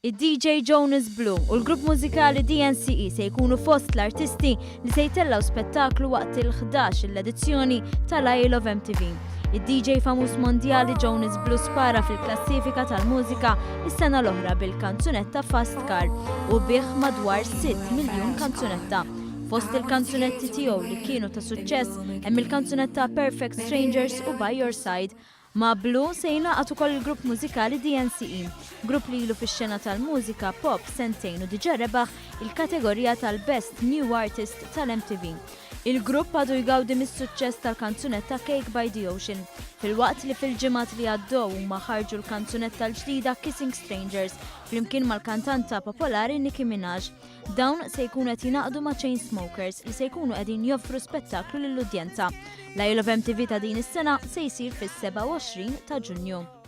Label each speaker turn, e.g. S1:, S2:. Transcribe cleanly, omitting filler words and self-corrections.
S1: Id-DJ Jonas Blue u l-grupp mużikali DNCE se jkunu fost l-artisti li se jtellaw spettaklu waqt il-11 l-edizzjoni tal-Isle of MTV. Id-DJ famus mondjali Jonas Blue spara fil-klassifika tal-mużika is-sena l-oħra bil-kanzunetta Fast Car u bih madwar 6 miljun kanzunetta. Fost il-kanzunetti tiegħu li kienu ta' suċċess hemm il-kanzunetta Perfect Strangers u By Your Side. Ma' Blue se jingħaqad ukoll il-grupp mużikali DNCE, grupp li ilu fix-xena tal-mużika pop sentejn u diġà rebaħ il-kategorija tal-Best New Artist tal-MTV. Il-grupp għadu jgawdi mis-suċċess tal-kanzunetta Cake by the Ocean, fil-waqt li fil-ġimgħat li għaddew huma ħarġu l-kanzunetta l-ġdida Kissing Strangers flimkien mal-kantanta popolari Nicki Minaj. Dawn se jkunu qed jingħaqdu ma' Chainsmokers li se jkunu qegħdin joffru spettaklu lill-udjenza. L-Isle of MTV ta' din is-sena se jsir fis-27 ta' Ġunju.